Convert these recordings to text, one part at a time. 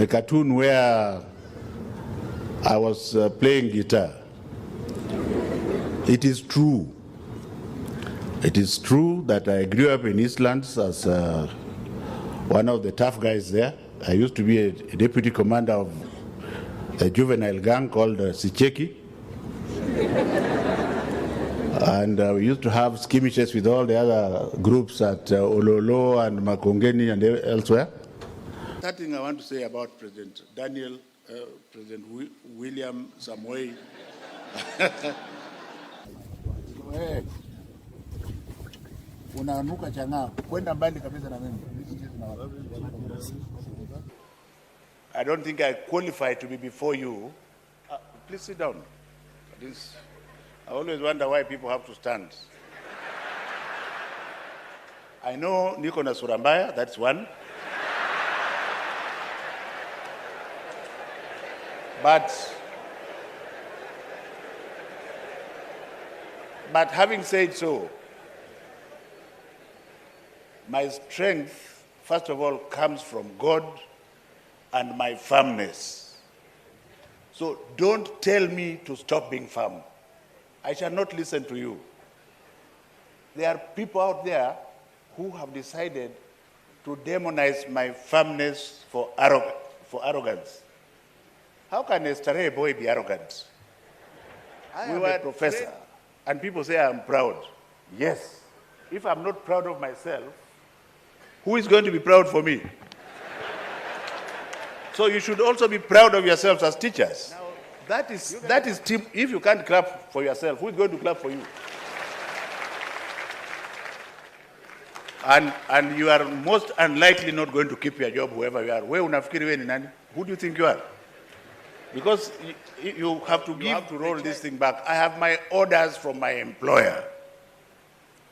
a cartoon where I was playing guitar. It is true. It is true that I grew up in Eastlands as one of the tough guys there. I used to be a deputy commander of a juvenile gang called Sicheki. And we used to have skirmishes with all the other groups at Ololo and Makongeni and elsewhere. That thing I want to say about President William Samoei. Unanuka changa kwenda mbali kabisa na mimi. I don't think I qualify to be before you. Please sit down. I always wonder why people have to stand. I know niko na sura mbaya, that's one. But having said so, my strength, first of all, comes from God and my firmness. So don't tell me to stop being firm. I shall not listen to you. There are people out there who have decided to demonize my firmness for arrogance. How can a stray boy be arrogant? I am a professor, and people say I'm proud. Yes. If I'm not proud of myself, who is going to be proud for me? So you should also be proud of yourselves as teachers. Now, that is team. If you can't clap for yourself, who is going to clap for you? And you are most unlikely not going to keep your job, whoever you are. Who do you think you are? Because you have to roll this thing back. I have my orders from my employer,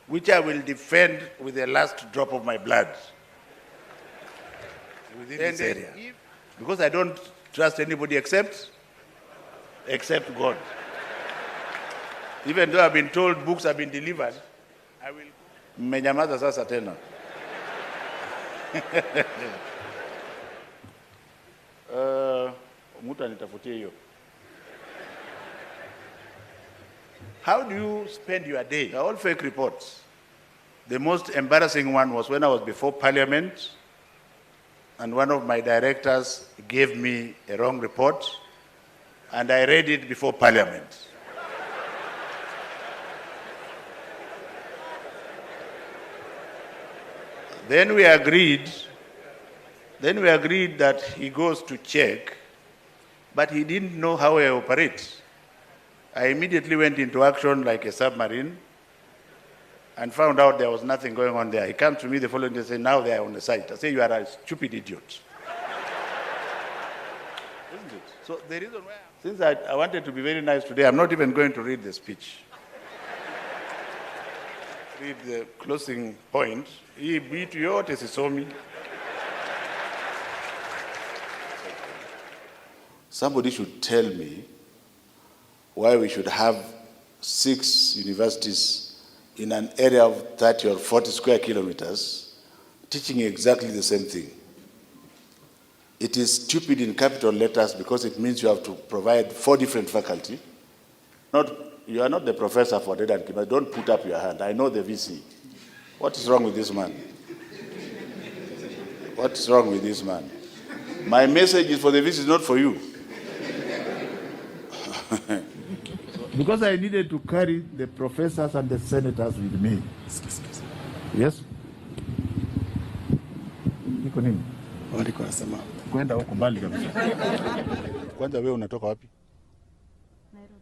which I will defend with the last drop of my blood within this area. Because I don't trust anybody except God. Even though I've been told books have been delivered, I will. Mmenyamaza sasa tena. How do you spend your day? They're all fake reports. The most embarrassing one was when I was before Parliament and one of my directors gave me a wrong report and I read it before Parliament. Then we agreed that he goes to check, but he didn't know how I operate. I immediately went into action like a submarine and found out there was nothing going on there. He comes to me the following day and says, now they are on the site. I say, you are a stupid idiot. Isn't it? So the reason why, since I wanted to be very nice today, I'm not even going to read the speech. Read the closing point. He beat you out as he saw me. Somebody should tell me why we should have 6 universities in an area of 30 or 40 square kilometers teaching exactly the same thing. It is stupid in capital letters because it means you have to provide 4 different faculty. You are not the professor for Dedan Kimathi. Don't put up your hand. I know the VC. What is wrong with this man? What is wrong with this man? My message is for the VC, not for you. Because I needed to carry the professors and the senators with me. Yes? Niko nini? Waliko nasema. Kwenda huko mbali kabisa. Kwanza wewe unatoka wapi? Nairobi.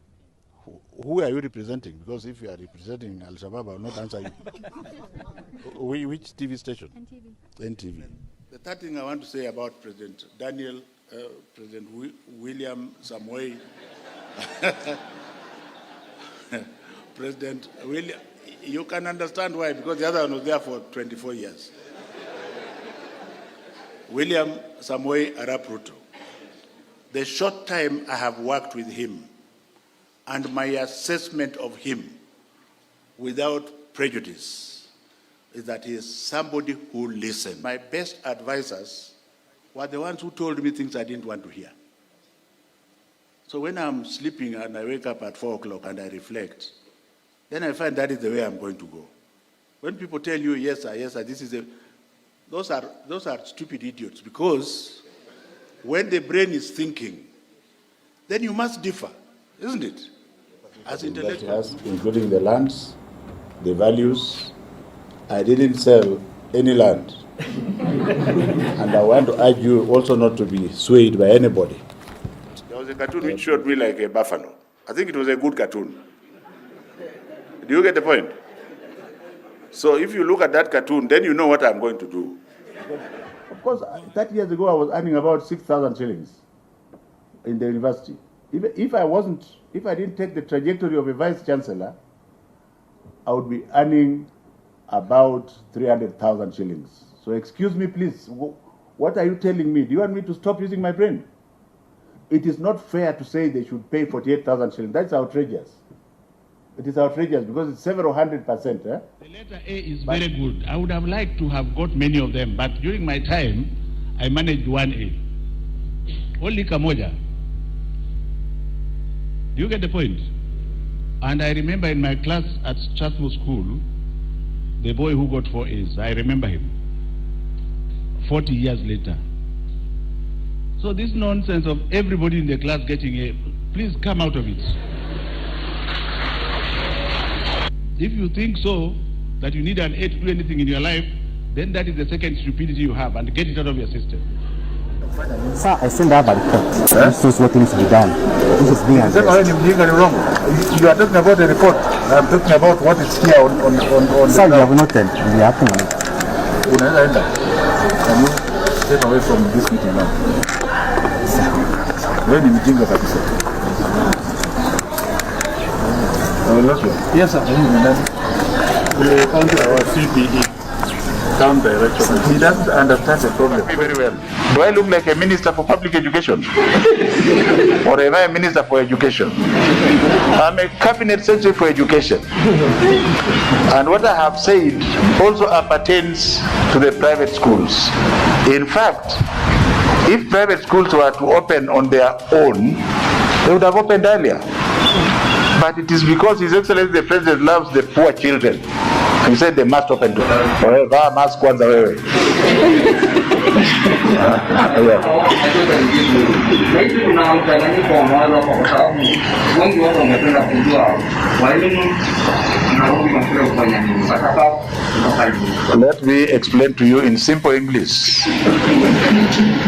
Who are you representing? Because if you are representing Al-Shabaab, I will not answer you. Which TV station? NTV. The third thing I want to say about President William Samoei. President William, you can understand why, because the other one was there for 24 years. William Samoei Arap Ruto. The short time I have worked with him and my assessment of him without prejudice is that he is somebody who listens. My best advisors were the ones who told me things I didn't want to hear. So when I'm sleeping and I wake up at 4 o'clock and I reflect, then I find that is the way I'm going to go. When people tell you, yes, sir, this is those are stupid idiots, because when the brain is thinking, then you must differ, isn't it? As intellectuals. Including the lands, the values. I didn't sell any land. And I want to urge you also not to be swayed by anybody. There was a cartoon which showed me like a buffalo. I think it was a good cartoon. Do you get the point? So if you look at that cartoon, then you know what I'm going to do. Of course, 30 years ago, I was earning about 6,000 shillings in the university. If I didn't take the trajectory of a vice chancellor, I would be earning about 300,000 shillings. So excuse me, please. What are you telling me? Do you want me to stop using my brain? It is not fair to say they should pay 48,000 shillings. That's outrageous. It is outrageous because it's several 100%. The letter A is very good. I would have liked to have got many of them, but during my time, I managed 1A. Only Kamoja. Do you get the point? And I remember in my class at Chatham School, the boy who got 4 A's, I remember him. 40 years later. So this nonsense of everybody in the class getting A, please come out of it. If you think so, that you need an A to do anything in your life, then that is the second stupidity you have, and get it out of your system. Sir, I send out a report. This is what needs to be done. This is being addressed. Wrong. You are talking about the report. I'm talking about what is here on Sir, you have noted. We are acting on it. Can you step away from this meeting now? When you MJINGA kabisa. Yes, sir. The our CPE, town director, he doesn't understand the problem Very well. Do I look like a minister for public education? Or am I a minister for education? I'm a cabinet secretary for education. And what I have said also appertains to the private schools. In fact, if private schools were to open on their own, they would have opened earlier. But it is because His Excellency the President loves the poor children. He said they must open to them. Mask kwanza wewe. Let me explain to you in simple English.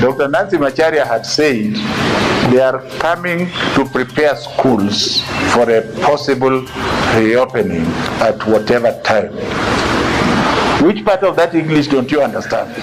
Dr. Nancy Macharia had said they are coming to prepare schools for a possible reopening at whatever time. Which part of that English don't you understand?